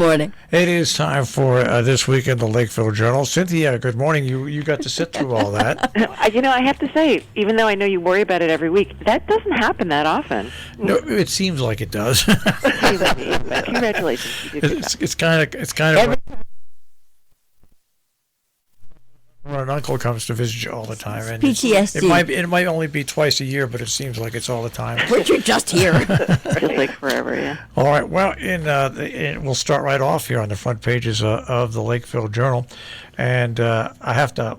Morning. It is time for This Week in the Lakeville Journal. Cynthia, good morning. You got to sit through all that. I have to say, even though I know you worry about it every week, that doesn't happen that often. No, it seems like it does. Congratulations. You did It's kind of when an uncle comes to visit you all the time. And PTSD. It might only be twice a year, but it seems like it's all the time. But you're just here. Feels like forever, yeah. All right. Well, we'll start right off here on the front pages of the Lakeville Journal, and I have to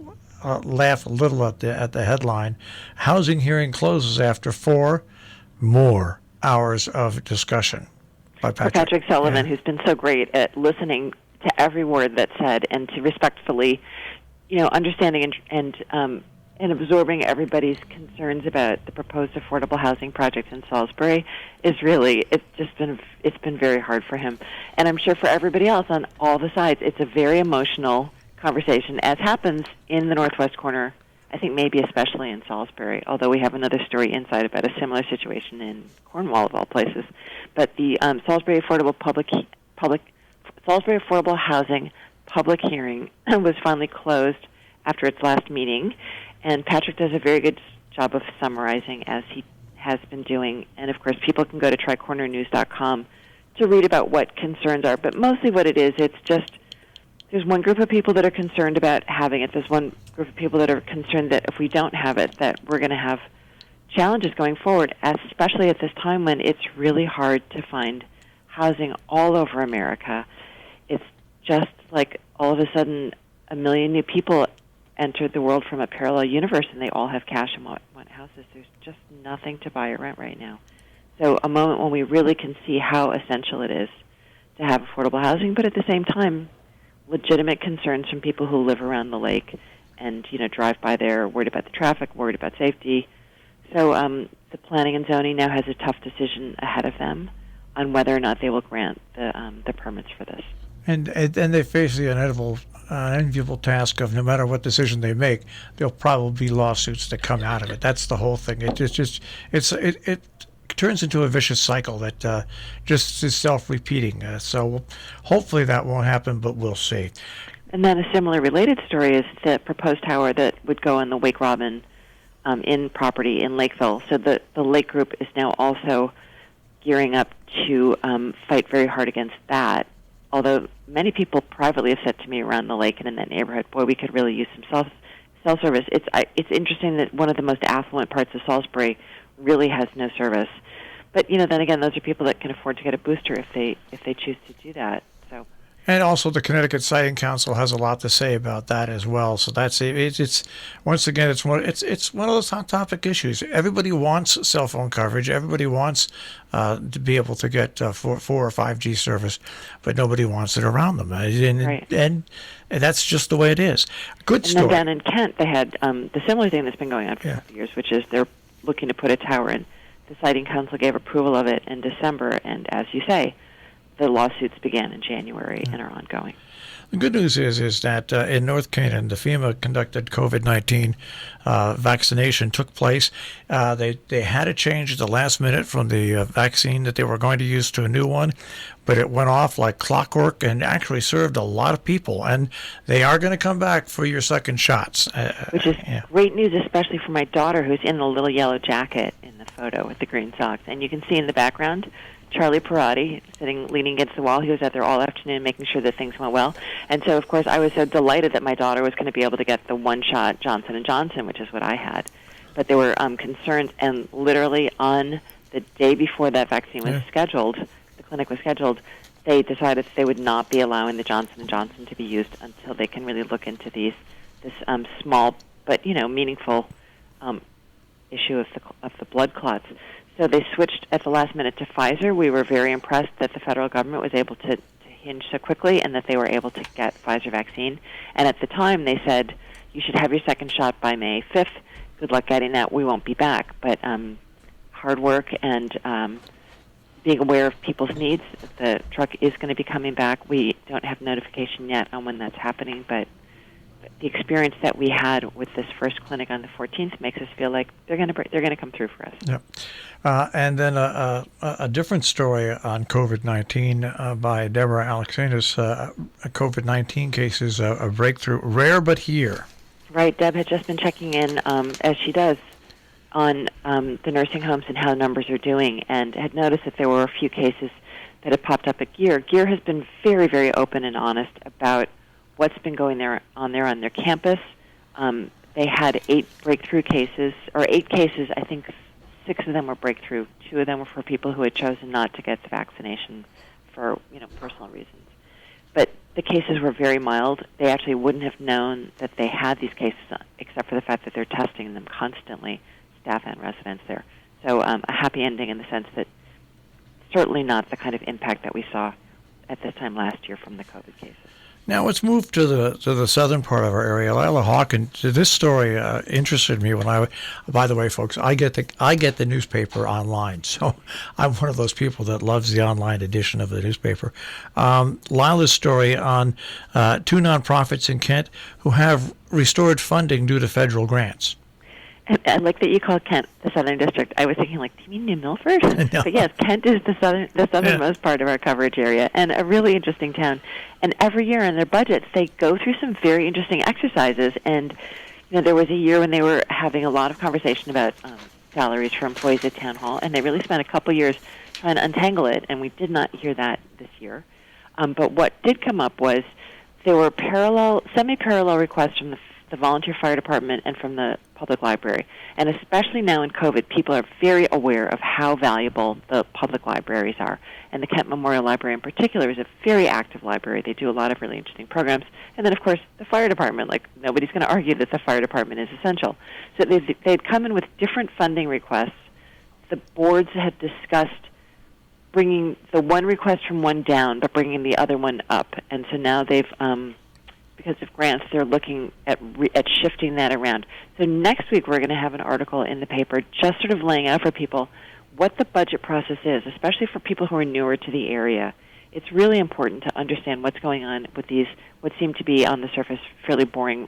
laugh a little at the headline: "Housing hearing closes after 4 more hours of discussion." By Patrick Sullivan, who's been so great at listening to every word that's said and to respectfully, understanding and absorbing everybody's concerns about the proposed affordable housing project in Salisbury it's been very hard for him. And I'm sure for everybody else on all the sides, it's a very emotional conversation, as happens in the northwest corner, I think maybe especially in Salisbury, although we have another story inside about a similar situation in Cornwall, of all places. But the Salisbury Affordable Housing public hearing was finally closed after its last meeting, and Patrick does a very good job of summarizing, as he has been doing. And of course, people can go to tricornernews.com to read about what concerns are, but mostly what it is, it's just there's one group of people that are concerned about having it. There's one group of people that are concerned that if we don't have it, that we're going to have challenges going forward, especially at this time when it's really hard to find housing all over America. It's just like all of a sudden 1 million new people entered the world from a parallel universe, and they all have cash and want houses. There's just nothing to buy or rent right now. So a moment when we really can see how essential it is to have affordable housing, but at the same time, legitimate concerns from people who live around the lake and drive by there, worried about the traffic, worried about safety. So the planning and zoning now has a tough decision ahead of them on whether or not they will grant the permits for this. And they face the unenviable task of, no matter what decision they make, there'll probably be lawsuits that come out of it. That's the whole thing. It turns into a vicious cycle that just is self-repeating. So hopefully that won't happen, but we'll see. And then a similar related story is the proposed tower that would go on the Wake Robin Inn property in Lakeville. So the Lake Group is now also gearing up to fight very hard against that. Although many people privately have said to me around the lake and in that neighborhood, boy, we could really use some cell service. It's interesting that one of the most affluent parts of Salisbury really has no service. But then again, those are people that can afford to get a booster if they choose to do that. So. And also, the Connecticut Siting Council has a lot to say about that as well. So that's it's once again, it's one of those hot topic issues. Everybody wants cell phone coverage. Everybody wants to be able to get 4 or 5G service, but nobody wants it around them. And that's just the way it is. Good story. And then down in Kent, they had the similar thing that's been going on for a couple of years, which is they're looking to put a tower in. The Siting Council gave approval of it in December, and as you say, the lawsuits began in January and are ongoing. The good news is that in North Canaan, the FEMA-conducted COVID-19 vaccination took place. They had to change at the last minute from the vaccine that they were going to use to a new one, but it went off like clockwork and actually served a lot of people. And they are going to come back for your second shots. Which is great news, especially for my daughter, who's in the little yellow jacket in the photo with the green socks. And you can see in the background Charlie Perotti sitting, leaning against the wall. He was out there all afternoon making sure that things went well. And so, of course, I was so delighted that my daughter was going to be able to get the one-shot Johnson & Johnson, which is what I had. But there were concerns, and literally on the day before that vaccine was scheduled, the clinic was scheduled, they decided that they would not be allowing the Johnson & Johnson to be used until they can really look into this small but, meaningful issue of the blood clots. So they switched at the last minute to Pfizer. We were very impressed that the federal government was able to hinge so quickly and that they were able to get Pfizer vaccine. And at the time they said, you should have your second shot by May 5th. Good luck getting that. We won't be back. But hard work and being aware of people's needs, the truck is going to be coming back. We don't have notification yet on when that's happening, but the experience that we had with this first clinic on the 14th makes us feel like they're going to come through for us. Yep. And then a different story on COVID-19 by Deborah Alexanis. COVID-19 cases, a breakthrough, rare but here. Right. Deb had just been checking in, as she does, on the nursing homes and how numbers are doing, and had noticed that there were a few cases that had popped up at Gear. Gear has been very, very open and honest about what's been going on their campus. They had 8 breakthrough cases, or 8 cases. I think 6 of them were breakthrough. 2 of them were for people who had chosen not to get the vaccination for personal reasons. But the cases were very mild. They actually wouldn't have known that they had these cases, except for the fact that they're testing them constantly, staff and residents there. So a happy ending in the sense that certainly not the kind of impact that we saw at this time last year from the COVID cases. Now let's move to the southern part of our area. Lila Hawkins. This story interested me when I. By the way, folks, I get the newspaper online, so I'm one of those people that loves the online edition of the newspaper. Lila's story on 2 nonprofits in Kent who have restored funding due to federal grants. I like that you call Kent the Southern District. I was thinking, do you mean New Milford? No. But yes, Kent is the southernmost part of our coverage area, and a really interesting town. And every year in their budgets, they go through some very interesting exercises. And there was a year when they were having a lot of conversation about salaries for employees at Town Hall, and they really spent a couple years trying to untangle it. And we did not hear that this year. But what did come up was there were semi-parallel requests from the volunteer fire department and from the public library. And especially now in COVID, people are very aware of how valuable the public libraries are. And the Kent Memorial Library in particular is a very active library. They do a lot of really interesting programs. And then, of course, the fire department. Nobody's going to argue that the fire department is essential. So they'd come in with different funding requests. The boards had discussed bringing the one request from one down, but bringing the other one up. And so now they've... because of grants, they're looking at shifting that around. So next week we're going to have an article in the paper just sort of laying out for people what the budget process is, especially for people who are newer to the area. It's really important to understand what's going on with these, what seem to be on the surface fairly boring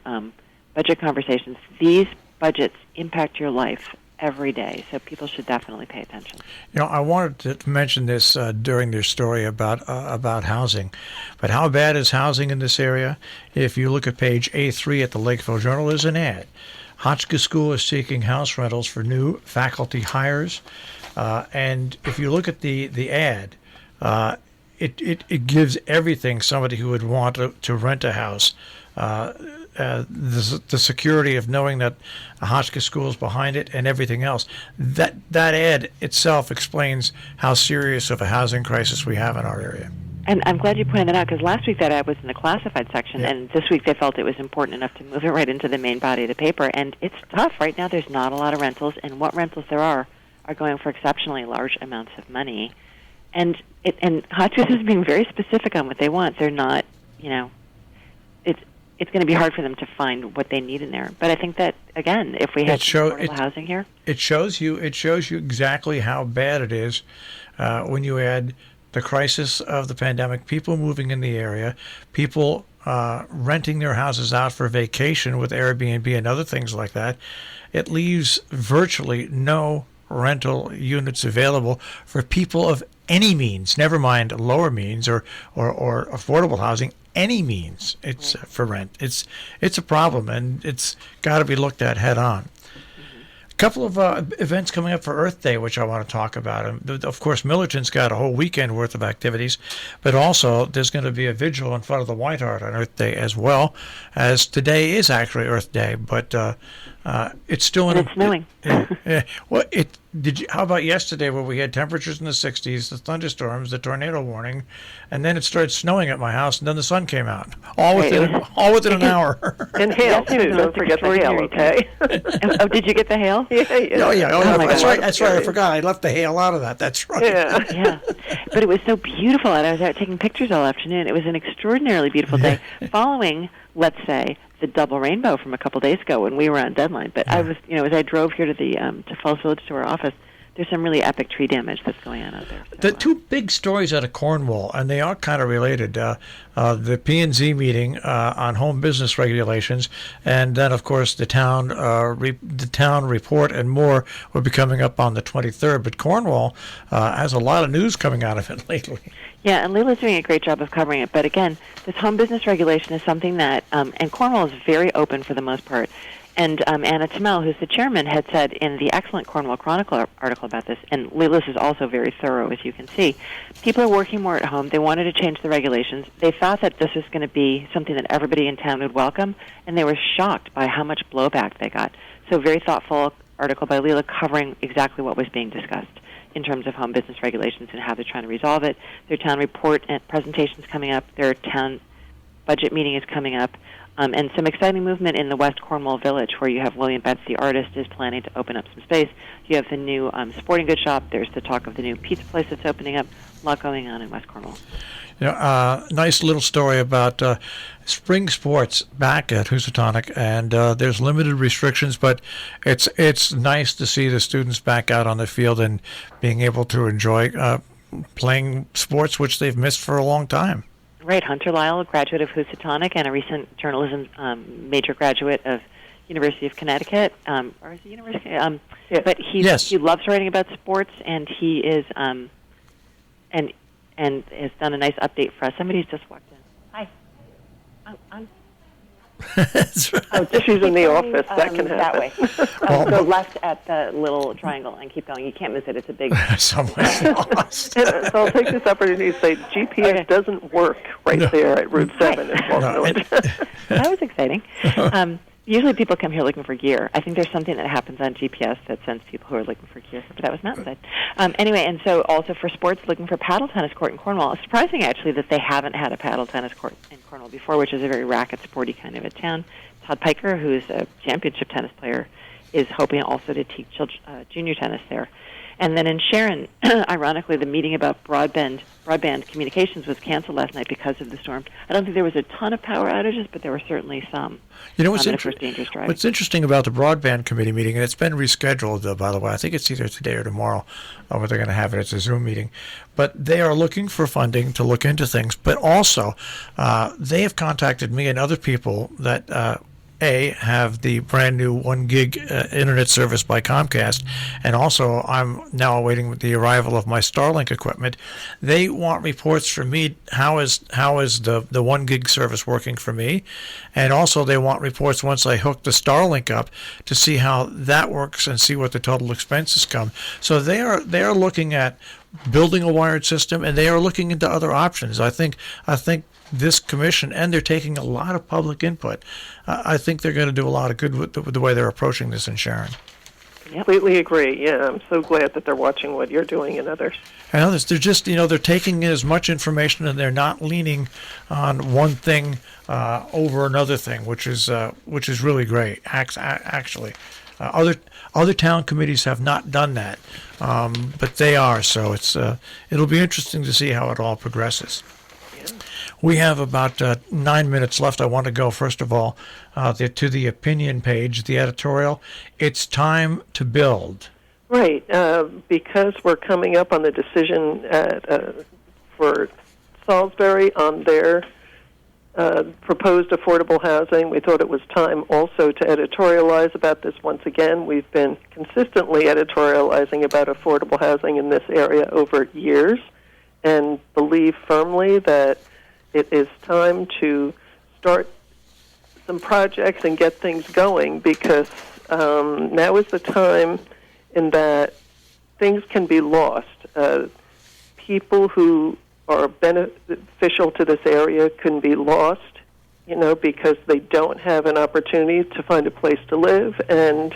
budget conversations. These budgets impact your life every day, so people should definitely pay attention. I wanted to mention this during their story about housing, but how bad is housing in this area? If you look at page A3 at the Lakeville Journal, there's an ad. Hotchkiss School is seeking house rentals for new faculty hires, and if you look at the ad, it gives everything somebody who would want to rent a house. The security of knowing that a Hotchkiss School is behind it and everything else. That ad itself explains how serious of a housing crisis we have in our area. And I'm glad you pointed that out, because last week that ad was in the classified section, and this week they felt it was important enough to move it right into the main body of the paper. And it's tough. Right now there's not a lot of rentals, and what rentals there are going for exceptionally large amounts of money. And Hotchkiss is being very specific on what they want. They're not, it's going to be hard for them to find what they need in there. But I think that, again, if we have affordable housing here, it shows you exactly how bad it is when you add the crisis of the pandemic, people moving in the area, people renting their houses out for vacation with Airbnb and other things like that. It leaves virtually no rental units available for people of any means, never mind lower means or affordable housing. Any means it's for rent. It's a problem, and it's got to be looked at head on. A couple of events coming up for Earth Day, which I want to talk about. And of course, Millerton's got a whole weekend worth of activities, but also there's going to be a vigil in front of the White Hart on Earth Day, as well as today is actually Earth Day, but it's still it's snowing. Well, how about yesterday, where we had temperatures in the 60s, the thunderstorms, the tornado warning, and then it started snowing at my house, and then the sun came out, all within an hour. And hail too. Don't forget the hail. Okay. Oh, did you get the hail? Yeah. Oh yeah. That's right. I forgot. I left the hail out of that. That's right. Yeah. But it was so beautiful, and I was out taking pictures all afternoon. It was an extraordinarily beautiful day, following, let's say, the double rainbow from a couple days ago when we were on deadline. But I was, as I drove here to the to Falls Village to our office, there's some really epic tree damage that's going on out there. So, The two big stories out of Cornwall, and they are kind of related, the P&Z meeting on home business regulations, and then, of course, the town report and more will be coming up on the 23rd. But Cornwall has a lot of news coming out of it lately. Yeah, and Leila's doing a great job of covering it. But again, this home business regulation is something that, and Cornwall is very open for the most part. And Anna Tamel, who's the chairman, had said in the excellent Cornwall Chronicle article about this, and Leila's is also very thorough, as you can see, people are working more at home. They wanted to change the regulations. They thought that this was going to be something that everybody in town would welcome, and they were shocked by how much blowback they got. So very thoughtful article by Leila covering exactly what was being discussed in terms of home business regulations and how they're trying to resolve it. Their town report and presentations coming up. Their town budget meeting is coming up. And some exciting movement in the West Cornwall Village, where you have William Betts, the artist, is planning to open up some space. You have the new sporting goods shop. There's the talk of the new pizza place that's opening up. A lot going on in West Cornwall. Nice little story about spring sports back at Housatonic, and there's limited restrictions, but it's nice to see the students back out on the field and being able to enjoy playing sports which they've missed for a long time. Right, Hunter Lyle, a graduate of Housatonic and a recent journalism major graduate of University of Connecticut, or is it University? But he loves writing about sports, and he is and has done a nice update for us. Somebody's just walked in. Hi, I'm That's right. Oh, she's in the office. That can happen. That way. Go left at the little triangle and keep going. You can't miss it. It's a big... Someone's lost. So I'll take this opportunity to say GPS doesn't work there at Route 7 in Baltimore. That was exciting. Usually people come here looking for gear. I think there's something that happens on GPS that sends people who are looking for gear, but that was mountainside. Anyway, and so also for sports, looking for paddle tennis court in Cornwall. It's surprising, actually, that they haven't had a paddle tennis court in Cornwall before, which is a very racket, sporty kind of a town. Todd Piker, who's a championship tennis player, is hoping also to teach junior tennis there. And then in Sharon, ironically, the meeting about broadband communications was canceled last night because of the storm. I don't think there was a ton of power outages, but there were certainly some. You know what's interesting about the broadband committee meeting, and it's been rescheduled, by the way. I think it's either today or tomorrow, where they're going to have it. It's a Zoom meeting. But they are looking for funding to look into things. But also, they have contacted me and other people that have the brand new 1 gig internet service by Comcast, and also I'm now awaiting the arrival of my Starlink equipment. They want reports from me. How is the 1 gig service working for me, and also they want reports once I hook the Starlink up to see how that works and see what the total expenses come. So they are looking at building a wired system, and they are looking into other options. I think this commission, and they're taking a lot of public input. I think they're going to do a lot of good with the way they're approaching this in Sharon. Completely agree. Yeah, I'm so glad that they're watching what you're doing and others. I know this. They're just, they're taking in as much information, and they're not leaning on one thing over another thing, which is really great. Actually, other town committees have not done that, but they are. So it'll be interesting to see how it all progresses. We have about 9 minutes left. I want to go, first of all, to the opinion page, the editorial. It's time to build. Right, because we're coming up on the decision for Salisbury on their proposed affordable housing, we thought it was time also to editorialize about this once again. We've been consistently editorializing about affordable housing in this area over years and believe firmly that it is time to start some projects and get things going, because now is the time in that things can be lost. People who are beneficial to this area can be lost, because they don't have an opportunity to find a place to live, and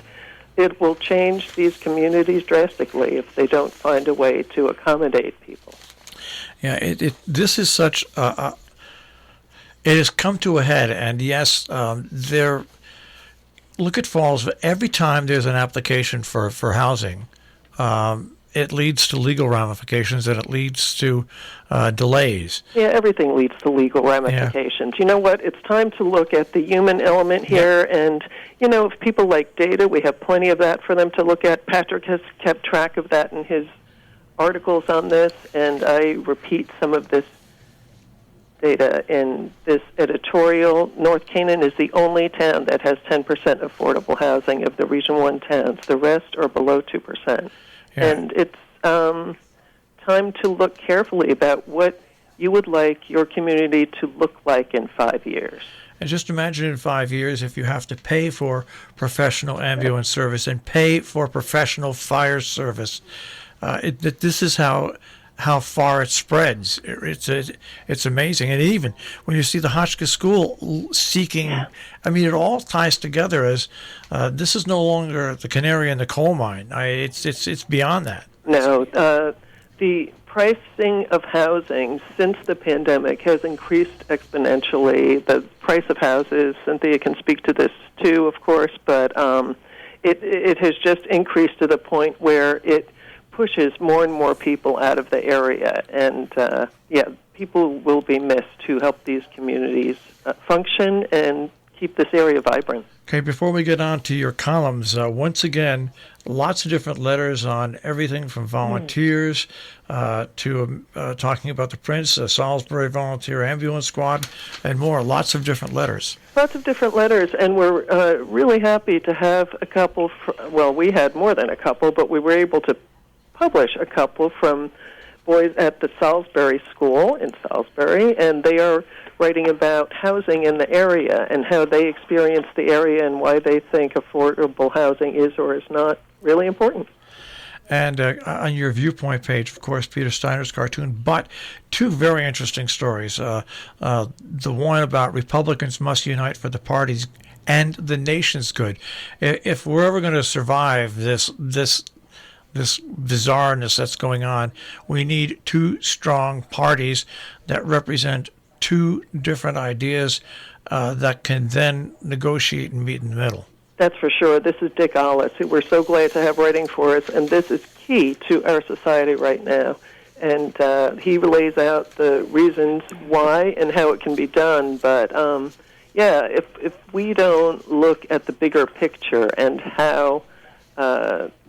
it will change these communities drastically if they don't find a way to accommodate people. Yeah, this is such it has come to a head, and yes, look at Falls. Every time there's an application for housing, it leads to legal ramifications, and it leads to delays. Yeah, everything leads to legal ramifications. Yeah. You know what? It's time to look at the human element here. And, if people like data, we have plenty of that for them to look at. Patrick has kept track of that in his articles on this, and I repeat some of this data in this editorial. North Canaan is the only town that has 10% affordable housing of the Region 1 towns. The rest are below 2%. Yeah. And it's time to look carefully about what you would like your community to look like in 5 years. And just imagine in 5 years if you have to pay for professional ambulance service and pay for professional fire service. This is how far it spreads. It's amazing. And even when you see the Hotchkiss School seeking, I mean, it all ties together as this is no longer the canary in the coal mine. It's beyond that. No, the pricing of housing since the pandemic has increased exponentially. The price of houses, Cynthia can speak to this too, of course, but it has just increased to the point where it pushes more and more people out of the area. And, people will be missed to help these communities function and keep this area vibrant. Okay, before we get on to your columns, once again, lots of different letters on everything from volunteers to talking about the Prince, Salisbury Volunteer Ambulance Squad, and more. Lots of different letters. Lots of different letters, and we're really happy to have a couple. We had more than a couple, but we were able to publish a couple from boys at the Salisbury School in Salisbury, and they are writing about housing in the area and how they experience the area and why they think affordable housing is or is not really important. And on your Viewpoint page, of course, Peter Steiner's cartoon, but two very interesting stories. The one about Republicans must unite for the party's and the nation's good. If we're ever going to survive this bizarreness that's going on, we need two strong parties that represent two different ideas that can then negotiate and meet in the middle. That's for sure. This is Dick Ollis, who we're so glad to have writing for us, and this is key to our society right now. And he lays out the reasons why and how it can be done. But, if we don't look at the bigger picture and how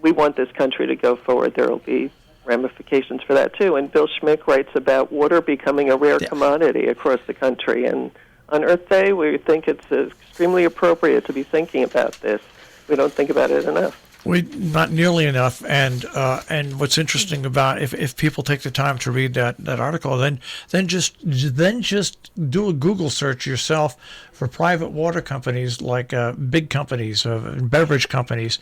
we want this country to go forward, there will be ramifications for that, too. And Bill Schmick writes about water becoming a rare commodity across the country. And on Earth Day, we think it's extremely appropriate to be thinking about this. We don't think about it enough. Not nearly enough. And what's interesting about if people take the time to read that article, then just do a Google search yourself for private water companies like big companies, beverage companies,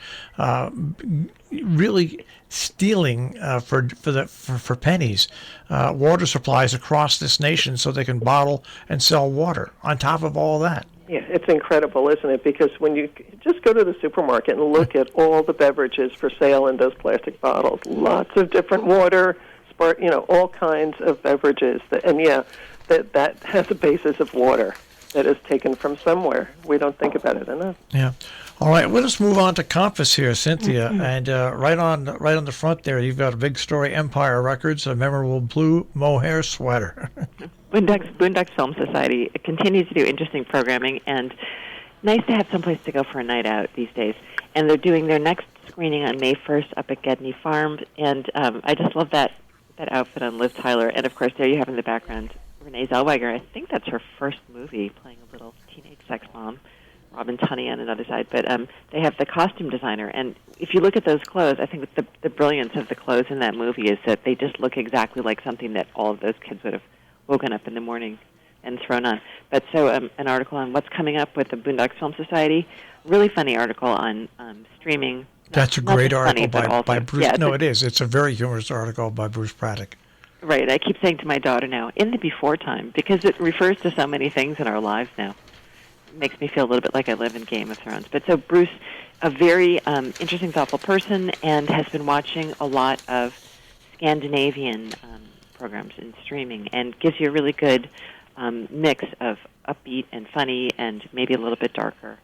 really stealing for pennies water supplies across this nation so they can bottle and sell water on top of all that. Yeah, it's incredible, isn't it? Because when you just go to the supermarket and look at all the beverages for sale in those plastic bottles, lots of different water, all kinds of beverages. That has a basis of water that is taken from somewhere. We don't think about it enough. Yeah. All right, let us move on to Compass here, Cynthia. And right on the front there, you've got a big story, Empire Records, a memorable blue mohair sweater. Boondocks Film Society continues to do interesting programming, and nice to have someplace to go for a night out these days. And they're doing their next screening on May 1st up at Gedney Farm, and I just love that outfit on Liv Tyler. And, of course, there you have in the background Renee Zellweger. I think that's her first movie, playing a little teenage sex bomb. Robin Tunney on another side, but they have the costume designer, and if you look at those clothes, I think the brilliance of the clothes in that movie is that they just look exactly like something that all of those kids would have woken up in the morning and thrown on. But so an article on what's coming up with the Boondocks Film Society, really funny article on streaming. That's a great article by Bruce. Yeah, it is. It's a very humorous article by Bruce Praddock. Right. I keep saying to my daughter now, in the before time, because it refers to so many things in our lives now. Makes me feel a little bit like I live in Game of Thrones. But so Bruce, a very interesting, thoughtful person, and has been watching a lot of Scandinavian programs in streaming, and gives you a really good mix of upbeat and funny and maybe a little bit darker.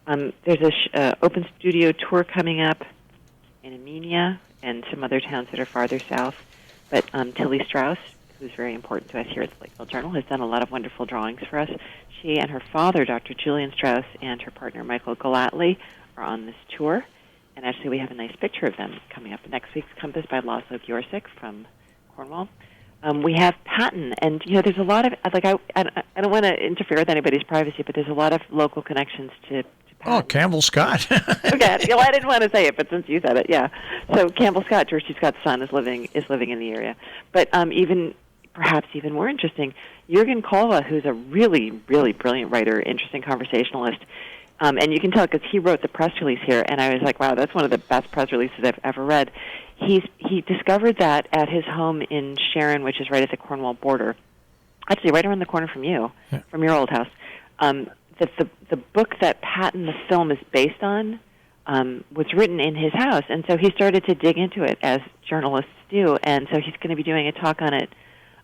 There's a open studio tour coming up in Armenia and some other towns that are farther south. But Tilly Strauss, who's very important to us here at the Lakeville Journal, has done a lot of wonderful drawings for us. She and her father, Dr. Julian Strauss, and her partner, Michael Galatly, are on this tour. And actually, we have a nice picture of them coming up next week's Compass by Laszlo Bjorsic from Cornwall. We have Patton, and there's a lot of I don't want to interfere with anybody's privacy, but there's a lot of local connections to Patton. Oh, Campbell Scott. Okay, I didn't want to say it, but since you said it, yeah. So Campbell Scott, George C. Scott's son, is living in the area. But perhaps even more interesting, Jürgen Kolwa, who's a really, really brilliant writer, interesting conversationalist. And you can tell because he wrote the press release here, and I was like, wow, that's one of the best press releases I've ever read. He discovered that at his home in Sharon, which is right at the Cornwall border, actually right around the corner from you, from your old house, that the book that Patton, the film, is based on was written in his house. And so he started to dig into it, as journalists do, and so he's going to be doing a talk on it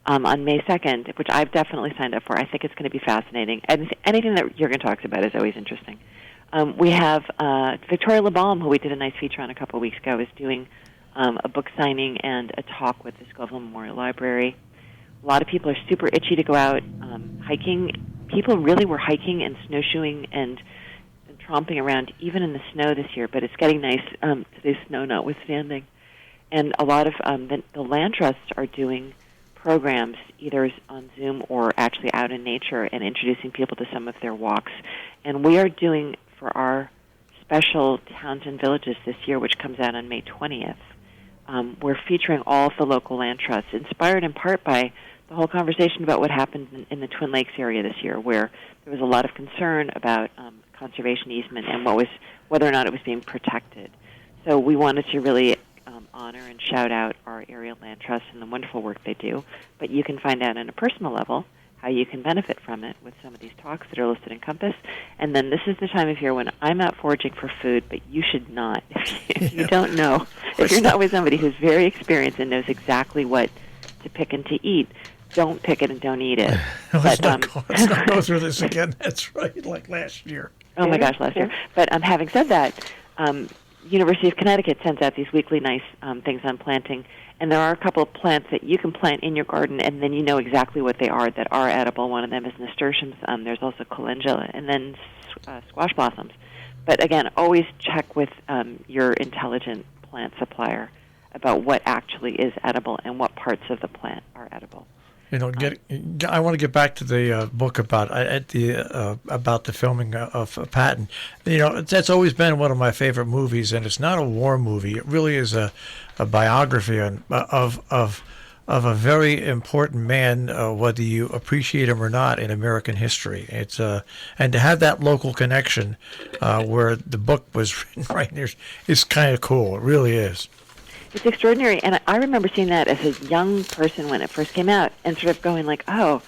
on May 2nd, which I've definitely signed up for. I think it's going to be fascinating. And anything that Jürgen talks about is always interesting. We have Victoria LeBalm, who we did a nice feature on a couple of weeks ago, is doing a book signing and a talk with the Scoville Memorial Library. A lot of people are super itchy to go out hiking. People really were hiking and snowshoeing and tromping around even in the snow this year, but it's getting nice, today's snow notwithstanding. And a lot of the land trusts are doing programs either on Zoom or actually out in nature and introducing people to some of their walks. And we are doing for our special Towns and Villages this year, which comes out on May 20th, we're featuring all of the local land trusts, inspired in part by the whole conversation about what happened in the Twin Lakes area this year, where there was a lot of concern about conservation easement and whether or not it was being protected. So we wanted to really honor and shout out our area land trusts and the wonderful work they do. But you can find out on a personal level how you can benefit from it with some of these talks that are listed in Compass. And then this is the time of year when I'm out foraging for food, but you should not. If you don't know, if you're not with somebody who's very experienced and knows exactly what to pick and to eat, don't pick it and don't eat it. Let's not go through this again. That's right, like last year. Oh, my gosh, last year. But having said that, University of Connecticut sends out these weekly nice things on planting, and there are a couple of plants that you can plant in your garden, and then you know exactly what they are that are edible. One of them is nasturtiums. There's also calendula, and then squash blossoms. But again, always check with your intelligent plant supplier about what actually is edible and what parts of the plant are edible. I want to get back to the book about the filming of Patton. That's always been one of my favorite movies, and it's not a war movie. It really is a biography of a very important man, whether you appreciate him or not, in American history. It's and to have that local connection where the book was written right there is kind of cool. It really is. It's extraordinary, and I remember seeing that as a young person when it first came out and sort of going like, oh,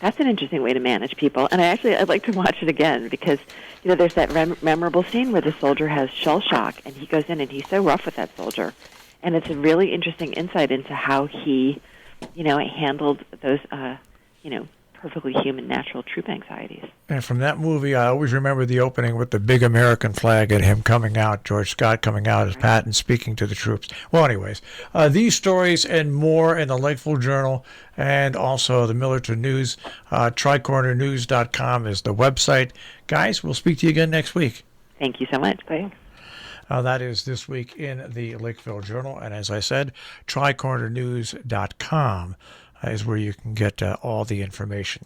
that's an interesting way to manage people. And I'd like to watch it again because, there's that memorable scene where the soldier has shell shock, and he goes in and he's so rough with that soldier. And it's a really interesting insight into how he, handled those, perfectly human natural troop anxieties. And from that movie, I always remember the opening with the big American flag and him coming out, George Scott coming out as Patton speaking to the troops. Well, anyways, these stories and more in the Lakeville Journal and also the Millerton News. TricornerNews.com is the website. Guys, we'll speak to you again next week. Thank you so much. Bye. That is This Week in the Lakeville Journal. And as I said, TricornerNews.com is where you can get all the information.